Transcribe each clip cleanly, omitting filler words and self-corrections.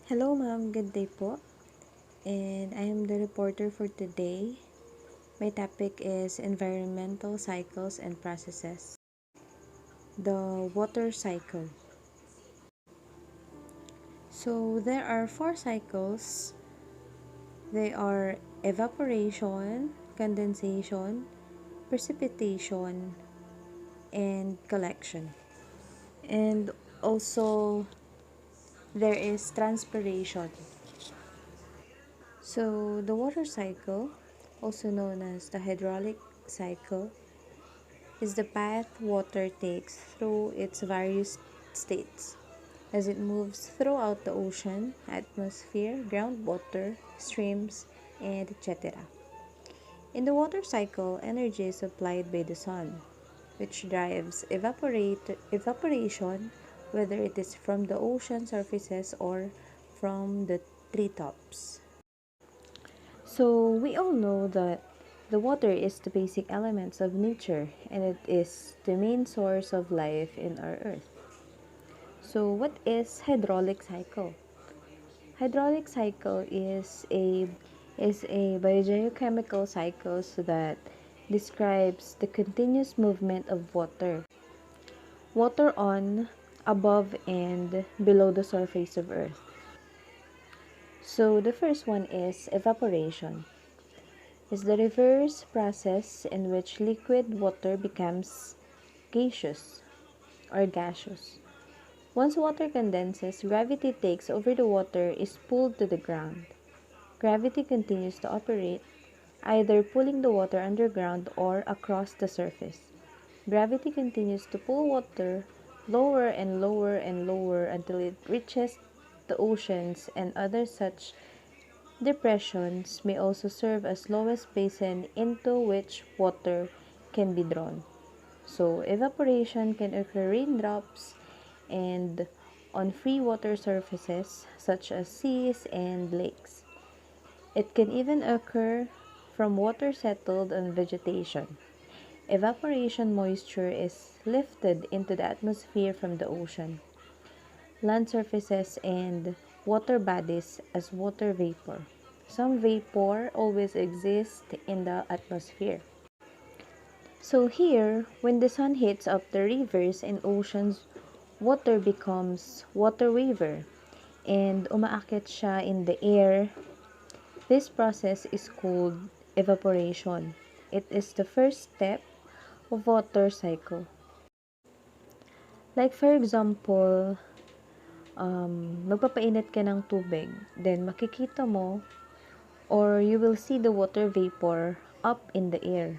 Hello ma'am, good day po. And I am the reporter for today. My topic is environmental cycles and processes. The water cycle. So there are four cycles. They are evaporation, condensation, precipitation, and collection. And also there is transpiration. So the water cycle, also known as the hydraulic cycle, is the path water takes through its various states as it moves throughout the ocean, atmosphere, groundwater, streams, and etc. In the water cycle, energy is supplied by the sun, which drives evaporation, whether it is from the ocean surfaces or from the treetops. So we all know that the water is the basic elements of nature and it is the main source of life in our earth. So what is hydraulic cycle? Hydraulic cycle is a biogeochemical cycle that describes the continuous movement of water on, above, and below the surface of earth. So the first one is evaporation. Is the reverse process in which liquid water becomes gaseous or gaseous. Once water condenses, gravity takes over the water is pulled to the ground. Gravity continues to operate, either pulling the water underground or across the surface. Gravity continues to pull water lower and lower and lower until it reaches the oceans, and other such depressions may also serve as lowest basin into which water can be drawn. So evaporation can occur raindrops and on free water surfaces such as seas and lakes. It can even occur from water settled on vegetation. Evaporation moisture is lifted into the atmosphere from the ocean, land surfaces, and water bodies as water vapor. Some vapor always exists in the atmosphere. So here, when the sun hits up the rivers and oceans, water becomes water vapor and umaakyat siya in the air. This process is called evaporation. It is the first step of water cycle. Like for example, magpapainit ka ng tubig, then makikita mo or you will see the water vapor up in the air.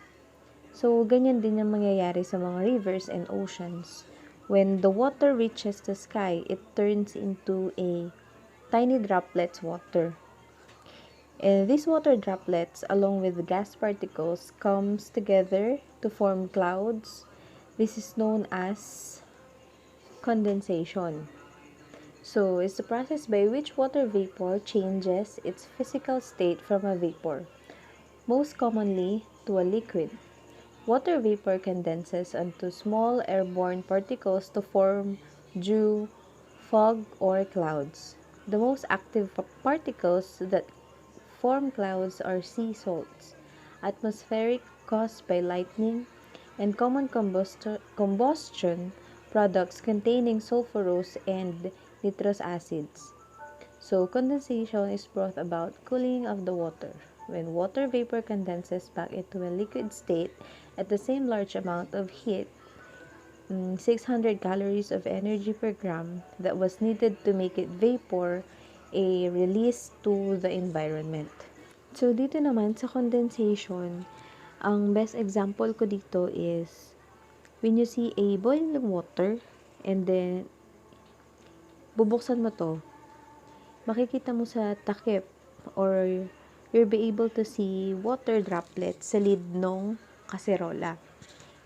So, ganyan din yung mangyayari sa mga rivers and oceans. When the water reaches the sky, it turns into a tiny droplets water. And these water droplets, along with the gas particles, comes together to form clouds. This is known as condensation. So, it's the process by which water vapor changes its physical state from a vapor, most commonly to a liquid. Water vapor condenses onto small airborne particles to form dew, fog, or clouds. The most active particles that form clouds are sea salts, atmospheric caused by lightning, and common combustion products containing sulfurous and nitrous acids. So, condensation is brought about cooling of the water. When water vapor condenses back into a liquid state at the same large amount of heat, 600 calories of energy per gram that was needed to make it vapor, a release to the environment. So, dito naman sa condensation, ang best example ko dito is when you see a boiling water and then bubuksan mo to, makikita mo sa takip or you'll be able to see water droplets sa lid ng kaserola.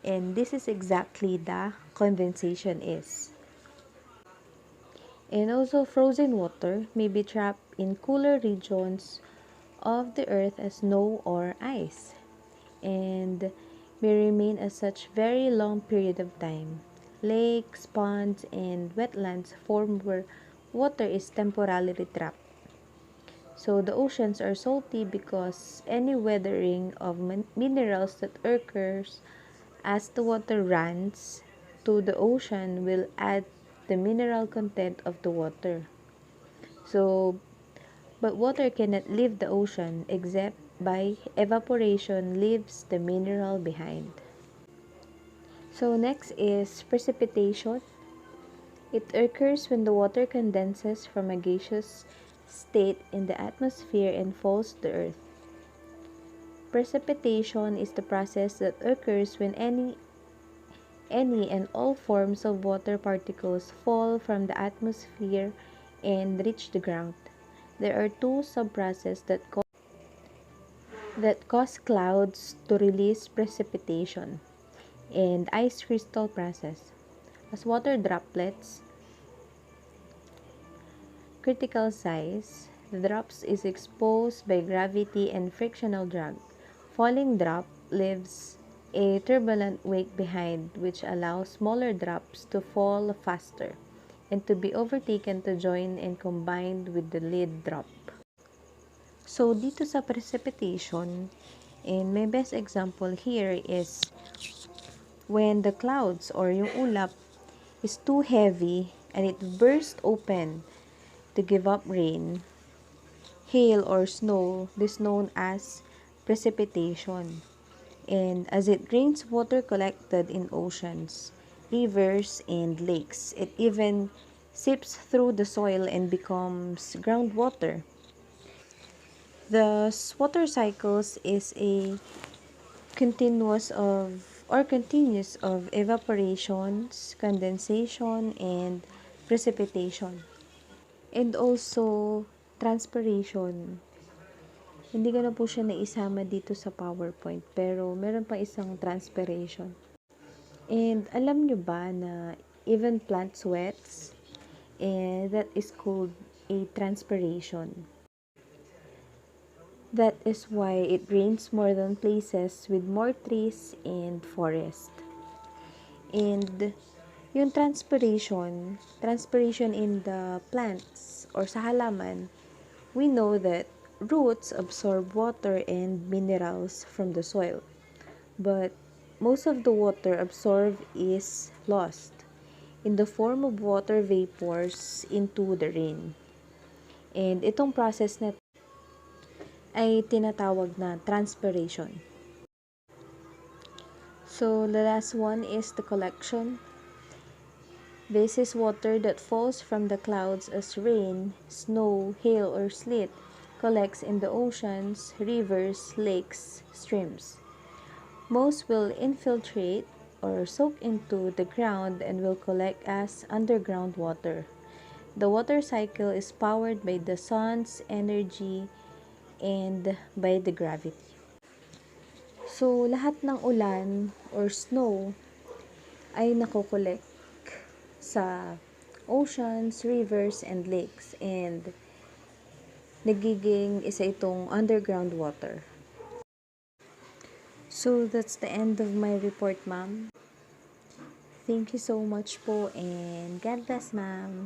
And this is exactly the condensation is. And also frozen water may be trapped in cooler regions of the earth as snow or ice and may remain as such very long period of time. Lakes, ponds, and wetlands form where water is temporarily trapped. So the oceans are salty because any weathering of minerals that occurs as the water runs to the ocean will add the mineral content of the water. So, but water cannot leave the ocean except by evaporation leaves the mineral behind. So next is precipitation. It occurs when the water condenses from a gaseous state in the atmosphere and falls to the earth. Precipitation is the process that occurs when any and all forms of water particles fall from the atmosphere and reach the ground. There are two sub-processes that cause clouds to release precipitation and ice crystal process. As water droplets critical size, the drops is exposed by gravity and frictional drag. Falling drop leaves a turbulent wake behind which allows smaller drops to fall faster and to be overtaken to join and combined with the lead drop. So dito sa precipitation, and my best example here is when the clouds or yung ulap is too heavy and it bursts open to give up rain, hail or snow, this known as precipitation. And as it rains water collected in oceans, rivers, and lakes, it even seeps through the soil and becomes groundwater. The water cycles is a continuous of evaporations, condensation, and precipitation. And also transpiration. Hindi ko na po siya naisama dito sa PowerPoint, pero meron pa isang transpiration. And alam nyo ba na even plant sweats, and that is called a transpiration. That is why it rains more than places with more trees and forest. And yung transpiration in the plants or sa halaman, we know that roots absorb water and minerals from the soil. But most of the water absorbed is lost in the form of water vapors into the rain. And itong process na ay tinatawag na transpiration. So the last one is the collection. This is water that falls from the clouds as rain, snow, hail, or sleet collects in the oceans, rivers, lakes, streams. Most will infiltrate or soak into the ground and will collect as underground water. The water cycle is powered by the sun's energy and by the gravity. So, lahat ng ulan or snow ay nakokolekt sa oceans, rivers, and lakes, and nagiging isa itong underground water. So, that's the end of my report, ma'am. Thank you so much po, and God bless, ma'am.